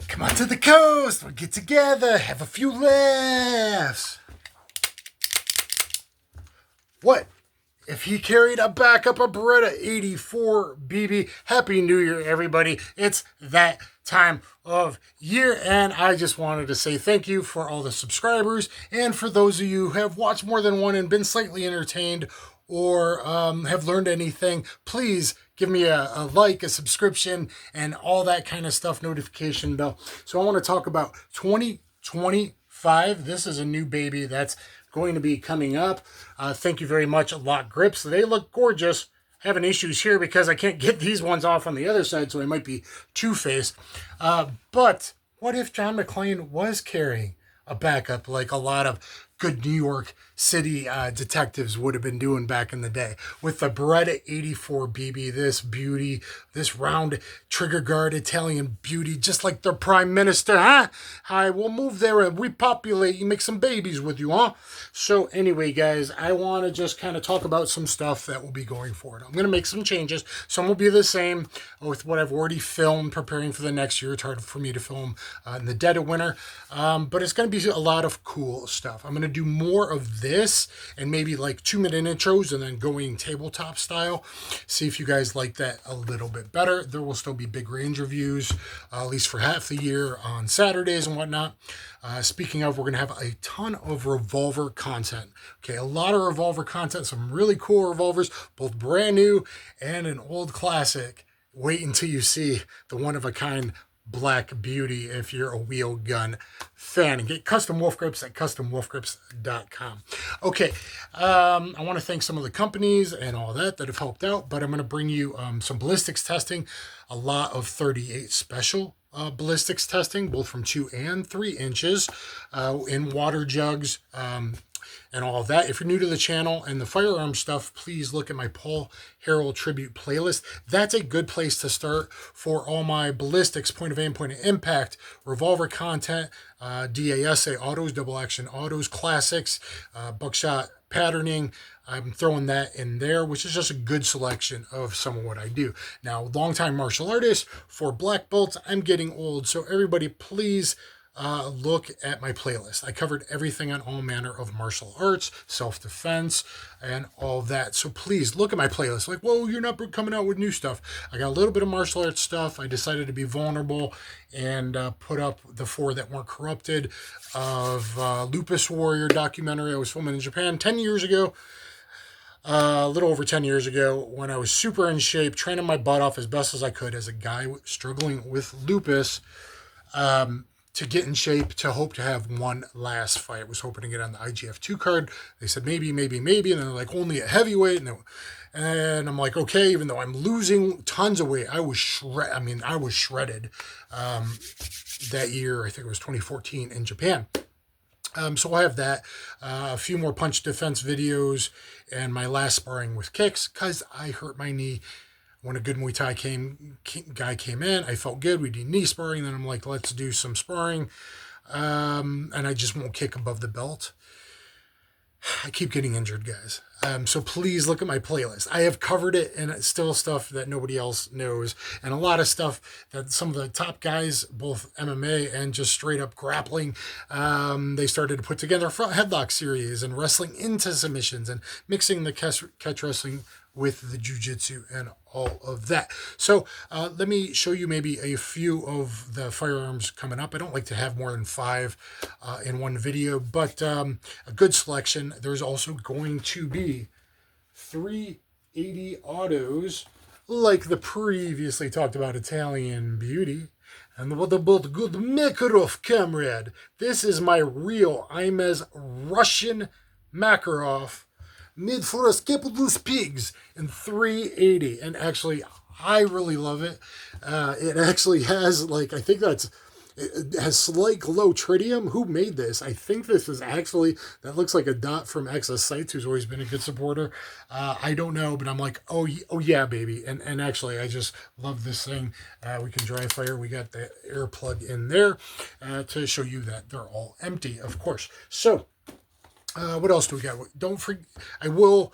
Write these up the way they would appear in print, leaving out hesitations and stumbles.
Come on to the coast. We'll get together, have a few laughs. What if he carried a backup a BERETTA 84 BB? Happy New Year, everybody. It's that time of year, and I just wanted to say thank you for all the subscribers, and for those of you who have watched more than one and been slightly entertained or have learned anything, please give me a like, a subscription, and all that kind of stuff, notification bell. So I want to talk about 2025. This is a new baby that's going to be coming up. Thank you very much, Lock Grips. They look gorgeous. Having issues here because I can't get these ones off on the other side, so I might be two-faced. But what if John McClane was carrying a backup like a lot of good New York City detectives would have been doing back in the day with the BERETTA 84 BB, this beauty, this round trigger guard Italian beauty, just like their prime minister, huh? Hi, we'll move there and repopulate you, make some babies with you, huh? So anyway, guys, I want to just kind of talk about some stuff that will be going forward. I'm going to make some changes. Some will be the same with what I've already filmed, preparing for the next year. It's hard for me to film in the dead of winter, but it's going to be a lot of cool stuff. I'm going to do more of this and maybe like 2-minute intros and then going tabletop style. See if you guys like that a little bit better. There will still be big range reviews, at least for half the year on Saturdays and whatnot. Speaking of, we're going to have a ton of Revolver content. Okay, a lot of Revolver content, some really cool Revolvers, both brand new and an old classic. Wait until you see the one-of-a-kind Black Beauty if you're a wheel gun fan, and get custom wolf grips at customwolfgrips.com. Okay, I want to thank some of the companies and all that have helped out, but I'm going to bring you some ballistics testing, a lot of 38 special ballistics testing, both from 2 and 3 inches in water jugs, and all of that. If you're new to the channel and the firearm stuff, please look at my Paul Harrell tribute playlist. That's a good place to start for all my ballistics, point of aim, point of impact, revolver content, DASA autos, double action autos, classics, buckshot patterning. I'm throwing that in there, which is just a good selection of some of what I do. Now, longtime martial artist for black belts, I'm getting old, so everybody please look at my playlist. I covered everything on all manner of martial arts, self-defense, and all that. So please look at my playlist. Like, whoa, you're not coming out with new stuff. I got a little bit of martial arts stuff. I decided to be vulnerable and put up the 4 that weren't corrupted of Lupus Warrior documentary I was filming in Japan 10 years ago. A little over 10 years ago, when I was super in shape, training my butt off as best as I could as a guy struggling with lupus, to get in shape, to hope to have one last fight. I was hoping to get on the IGF-2 card. They said maybe, and then they're like, only a heavyweight, and I'm like, okay, even though I'm losing tons of weight, I was shredded that year. I think it was 2014 in Japan. So I have that, a few more punch defense videos, and my last sparring with kicks, because I hurt my knee when a good Muay Thai guy came in. I felt good. We did knee sparring. Then I'm like, let's do some sparring. And I just won't kick above the belt. I keep getting injured, guys. So please look at my playlist. I have covered it, and it's still stuff that nobody else knows. And a lot of stuff that some of the top guys, both MMA and just straight up grappling, they started to put together a front headlock series and wrestling into submissions and mixing the catch wrestling with the jiu-jitsu and all of that. So let me show you maybe a few of the firearms coming up. I don't like to have more than 5 in one video, but a good selection. There's also going to be 380 autos, like the previously talked about Italian beauty. And what about good Makarov, comrade? This is my real Imez Russian Makarov, made for us capitalist pigs in 380. And actually, I really love it. It actually has, like, I think it has slight glow tritium. Who made this? I think this is actually, that looks like a dot from Excess Sights, who's always been a good supporter. I don't know, but I'm like, oh yeah, baby. And actually, I just love this thing. We can dry fire. We got the air plug in there to show you that they're all empty, of course. So, what else do we got? Don't forget, I will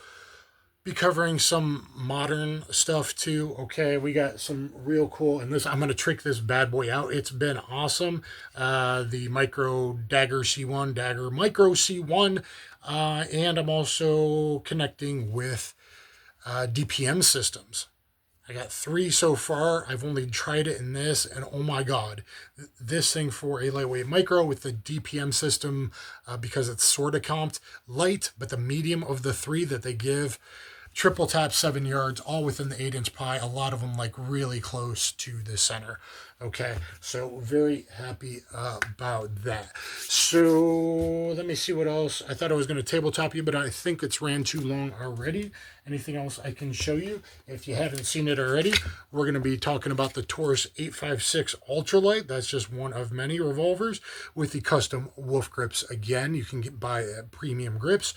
be covering some modern stuff too. Okay, we got some real cool, and this I'm gonna trick this bad boy out. It's been awesome. The Micro Dagger C1, Dagger Micro C1, and I'm also connecting with DPM systems. I got 3 so far. I've only tried it in this, and oh my god, this thing for a lightweight micro with the DPM system, because it's sort of comped light, but the medium of the 3 that they give, triple tap 7 yards, all within the 8-inch pie. A lot of them like really close to the center. Okay, so very happy about that. So let me see what else. I thought I was going to tabletop you, but I think it's ran too long already. Anything else I can show you? If you haven't seen it already, we're going to be talking about the Taurus 856 Ultralight. That's just one of many revolvers with the custom wolf grips. Again, you can buy premium grips.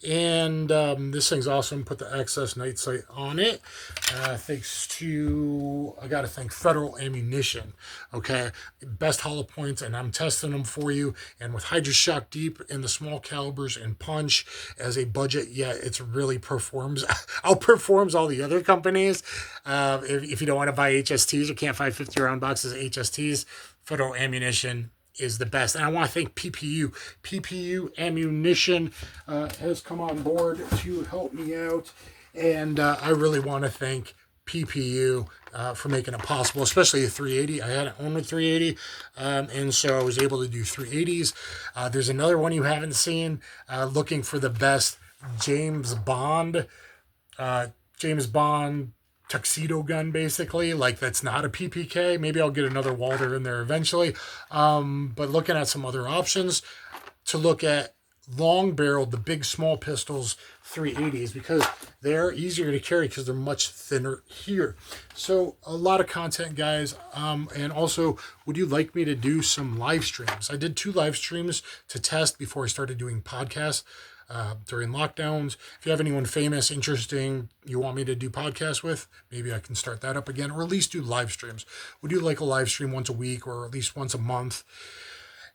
And this thing's awesome. Put the Access Night Sight on it. Thanks to, I got to thank Federal Ammunition. Okay, best hollow points, and I'm testing them for you. And with Hydra Shock Deep in the small calibers and punch as a budget, yeah, it's really performs, outperforms all the other companies. If you don't want to buy HSTs or can't find 50 round boxes of HSTs, Federal Ammunition is the best. And I want to thank PPU Ammunition has come on board to help me out, and I really want to thank PPU for making it possible, especially a 380. I hadn't owned a 380, and so I was able to do 380s. There's another one you haven't seen, looking for the best James Bond tuxedo gun, basically. Like, that's not a PPK. Maybe I'll get another Walter in there eventually, but looking at some other options to look at long barreled, the big small pistols 380s, because they're easier to carry because they're much thinner here. So a lot of content, guys. And also, would you like me to do some live streams? I did 2 live streams to test before I started doing podcasts during lockdowns. If you have anyone famous, interesting, you want me to do podcasts with, maybe I can start that up again, or at least do live streams. Would you like a live stream once a week or at least once a month?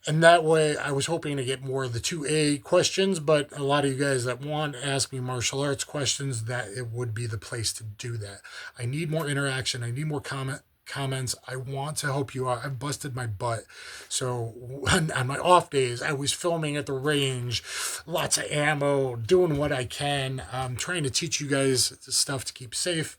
And that way, I was hoping to get more of the 2A questions, but a lot of you guys that want to ask me martial arts questions, that it would be the place to do that. I need more interaction. I need more comments. I want to help you out. I've busted my butt. So on my off days, I was filming at the range, lots of ammo, doing what I can. I'm trying to teach you guys stuff to keep safe,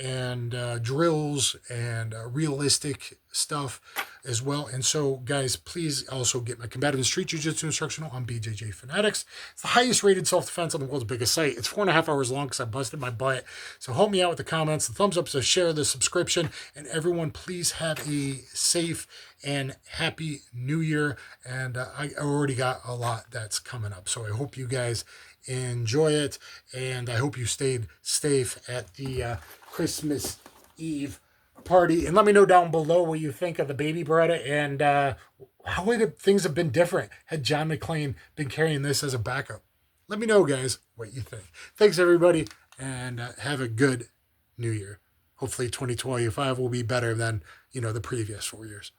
and drills and realistic stuff as well. And so, guys, please also get my combative and street jiu-jitsu instructional on BJJ Fanatics. It's the highest rated self-defense on the world's biggest site. It's 4.5 hours long because I busted my butt. So help me out with the comments, the thumbs up, so share the subscription, and everyone, please have a safe and happy new year. And I already got a lot that's coming up, so I hope you guys enjoy it, and I hope you stayed safe at the Christmas Eve party. And let me know down below what you think of the baby Beretta, and how would things have been different had John McClane been carrying this as a backup. Let me know, guys, what you think. Thanks, everybody, and have a good new year. Hopefully 2025 will be better than, the previous 4 years.